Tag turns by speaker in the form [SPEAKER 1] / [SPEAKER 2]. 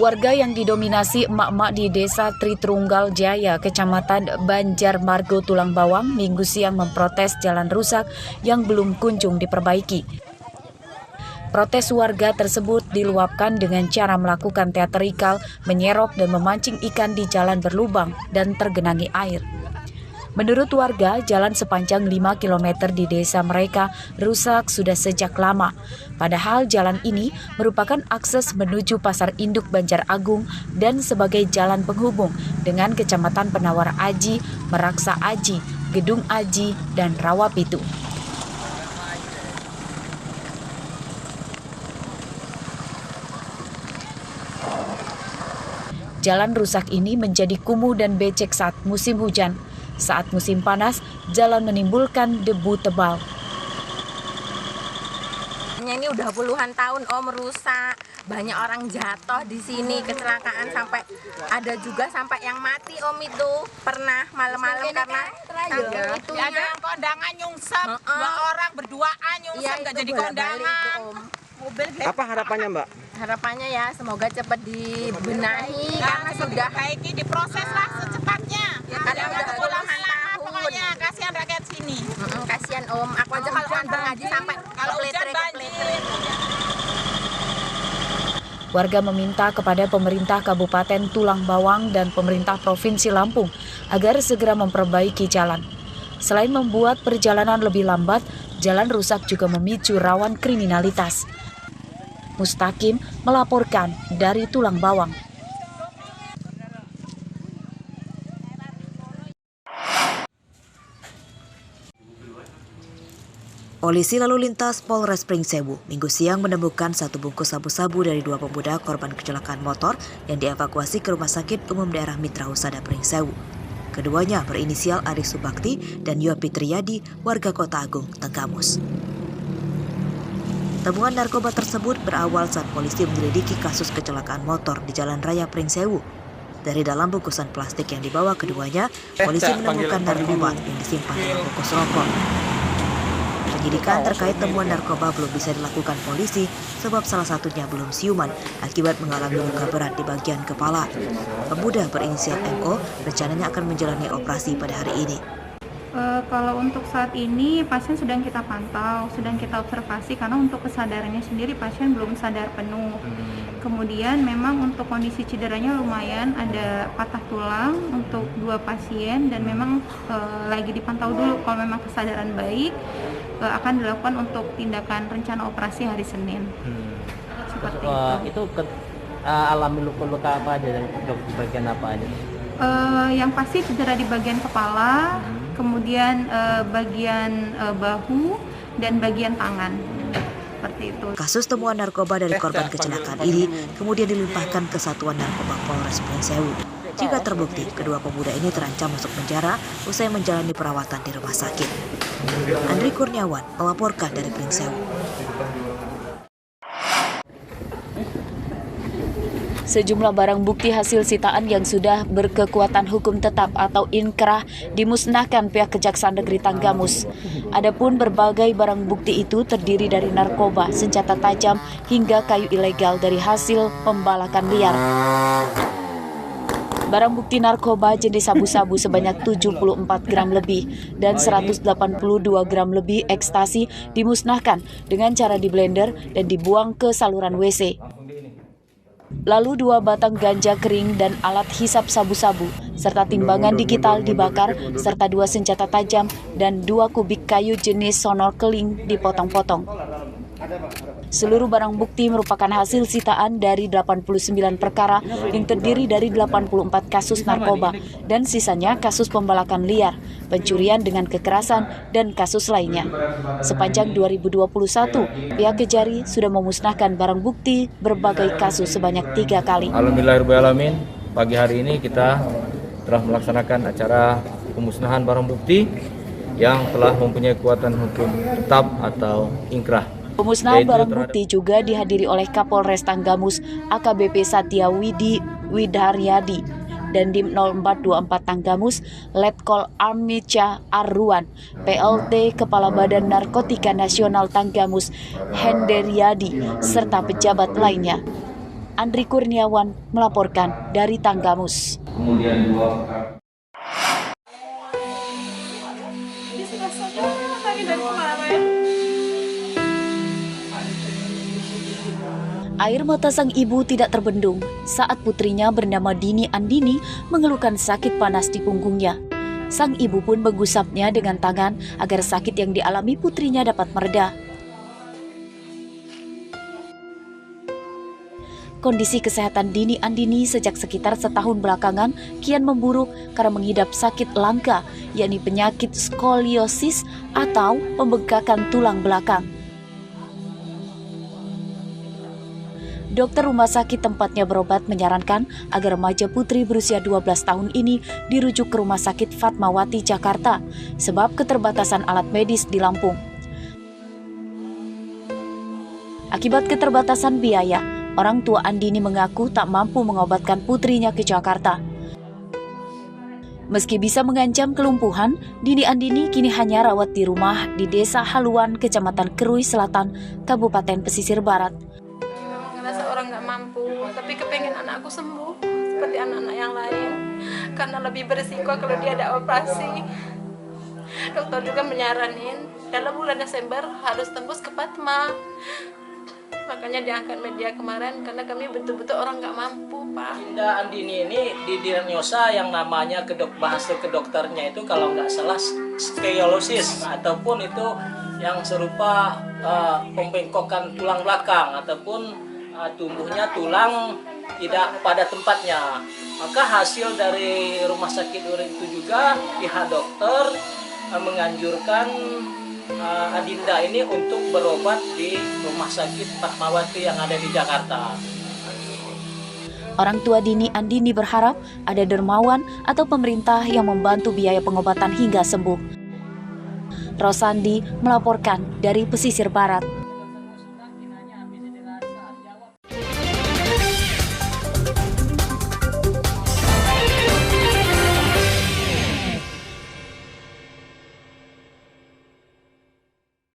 [SPEAKER 1] Warga yang didominasi emak-emak di Desa Tritrunggal Jaya, Kecamatan Banjarmargo, Tulang Bawang, Minggu siang memprotes jalan rusak yang belum kunjung diperbaiki. Protes warga tersebut diluapkan dengan cara melakukan teatrikal, menyerok dan memancing ikan di jalan berlubang dan tergenangi air. Menurut warga, jalan sepanjang 5 km di desa mereka rusak sudah sejak lama. Padahal jalan ini merupakan akses menuju Pasar Induk Banjar Agung dan sebagai jalan penghubung dengan Kecamatan Penawar Aji, Meraksa Aji, Gedung Aji, dan Rawapitu. Jalan rusak ini menjadi kumuh dan becek saat musim hujan. Saat musim panas, jalan menimbulkan debu tebal.
[SPEAKER 2] Ini udah puluhan tahun Om rusak, banyak orang jatuh di sini, kecelakaan sampai ada juga sampai yang mati Om itu pernah malam-malam karena itu
[SPEAKER 3] ada yang kondangan nyungsep, dua orang berduaan nyungsep nggak jadi kondangan.
[SPEAKER 4] Apa harapannya Mbak?
[SPEAKER 2] Harapannya ya semoga cepat dibenahi karena sudah
[SPEAKER 3] diperbaiki, diproses lah secepatnya. Ada udah puluhan tahun pokoknya, kasihan rakyat sini.
[SPEAKER 2] Kasihan Om, aku aja kalau antar ngaji sampai
[SPEAKER 3] kalau hujan banjir.
[SPEAKER 1] Warga meminta kepada pemerintah Kabupaten Tulang Bawang dan pemerintah Provinsi Lampung agar segera memperbaiki jalan. Selain membuat perjalanan lebih lambat, jalan rusak juga memicu rawan kriminalitas. Mustaqim melaporkan dari Tulang Bawang.
[SPEAKER 5] Polisi lalu lintas Polres Pringsewu Minggu siang menemukan satu bungkus sabu-sabu dari dua pemuda korban kecelakaan motor yang dievakuasi ke Rumah Sakit Umum Daerah Mitra Husada Pringsewu. Keduanya berinisial Aris Subakti dan Yopi Triyadi, warga Kota Agung, Tenggamus. Temuan narkoba tersebut berawal saat polisi menyelidiki kasus kecelakaan motor di Jalan Raya Pringsewu. Dari dalam bungkusan plastik yang dibawa keduanya, polisi menemukan narkoba yang disimpan dalam bungkus rokok. Penyidikan terkait temuan narkoba belum bisa dilakukan polisi sebab salah satunya belum siuman akibat mengalami luka berat di bagian kepala. Pemuda berinisial MO rencananya akan menjalani operasi pada hari ini.
[SPEAKER 6] Kalau untuk saat ini pasien sedang kita pantau, sedang kita observasi karena untuk kesadarannya sendiri pasien belum sadar penuh. Kemudian memang untuk kondisi cederanya lumayan, ada patah tulang untuk 2 pasien dan memang lagi dipantau dulu. Kalau memang kesadaran baik akan dilakukan untuk tindakan rencana operasi hari Senin. Seperti
[SPEAKER 4] itu alami luka apa aja dan di bagian apa aja?
[SPEAKER 6] Yang pasti cedera di bagian kepala, kemudian bagian bahu dan bagian tangan. Seperti itu.
[SPEAKER 5] Kasus temuan narkoba dari korban kecelakaan ini kemudian dilimpahkan ke Satuan Narkoba Polres Pringsewu. Jika terbukti, kedua pemuda ini terancam masuk penjara usai menjalani perawatan di rumah sakit. Andri Kurniawan melaporkan dari Pringsewu.
[SPEAKER 1] Sejumlah barang bukti hasil sitaan yang sudah berkekuatan hukum tetap atau inkrah dimusnahkan pihak Kejaksaan Negeri Tenggamus. Adapun berbagai barang bukti itu terdiri dari narkoba, senjata tajam, hingga kayu ilegal dari hasil pembalakan liar. Barang bukti narkoba jenis sabu-sabu sebanyak 74 gram lebih dan 182 gram lebih ekstasi dimusnahkan dengan cara diblender dan dibuang ke saluran WC. Lalu 2 batang ganja kering dan alat hisap sabu-sabu, serta timbangan digital dibakar, serta 2 senjata tajam dan 2 kubik kayu jenis snorkeling dipotong-potong. Seluruh barang bukti merupakan hasil sitaan dari 89 perkara yang terdiri dari 84 kasus narkoba dan sisanya kasus pembalakan liar, pencurian dengan kekerasan, dan kasus lainnya. Sepanjang 2021, pihak Kejari sudah memusnahkan barang bukti berbagai kasus sebanyak 3 kali.
[SPEAKER 7] Alhamdulillahirrahmanirrahim, pagi hari ini kita telah melaksanakan acara pemusnahan barang bukti yang telah mempunyai kekuatan hukum tetap atau inkrah.
[SPEAKER 1] Pemusnahan barang bukti juga dihadiri oleh Kapolres Tenggamus AKBP Satya Widaryadi dan Dim 0424 Tenggamus Letkol Armica Arruan, PLT Kepala Badan Narkotika Nasional Tenggamus Henderyadi, serta pejabat lainnya. Andri Kurniawan melaporkan dari Tanggamus.
[SPEAKER 7] Kemudian 2
[SPEAKER 1] Air mata sang ibu tidak terbendung saat putrinya bernama Dini Andini mengeluhkan sakit panas di punggungnya. Sang ibu pun menggusapnya dengan tangan agar sakit yang dialami putrinya dapat mereda. Kondisi kesehatan Dini Andini sejak sekitar setahun belakangan kian memburuk karena mengidap sakit langka, yakni penyakit skoliosis atau pembengkakan tulang belakang. Dokter rumah sakit tempatnya berobat menyarankan agar remaja putri berusia 12 tahun ini dirujuk ke Rumah Sakit Fatmawati, Jakarta, sebab keterbatasan alat medis di Lampung. Akibat keterbatasan biaya, orang tua Andini mengaku tak mampu mengobatkan putrinya ke Jakarta. Meski bisa mengancam kelumpuhan, Dini Andini kini hanya rawat di rumah di Desa Haluan, Kecamatan Kerui Selatan, Kabupaten Pesisir Barat.
[SPEAKER 8] Ngerasa orang nggak mampu, tapi kepengen anakku sembuh seperti anak-anak yang lain, karena lebih berisiko kalau dia ada operasi. Dokter juga menyaranin dalam bulan Desember harus tembus ke Fatma. Makanya diangkat media kemarin karena kami betul-betul orang nggak mampu, Pak.
[SPEAKER 4] Dinda Andini ini di diagnosa yang namanya bahasa ke dokternya itu kalau nggak salah skoliosis ataupun itu yang serupa pembengkokan tulang belakang ataupun tumbuhnya tulang tidak pada tempatnya. Maka hasil dari rumah sakit itu juga pihak dokter menganjurkan Adinda ini untuk berobat di Rumah Sakit Fatmawati yang ada di Jakarta.
[SPEAKER 1] Orang tua Dini Andini berharap ada dermawan atau pemerintah yang membantu biaya pengobatan hingga sembuh. Rosandi melaporkan dari Pesisir Barat.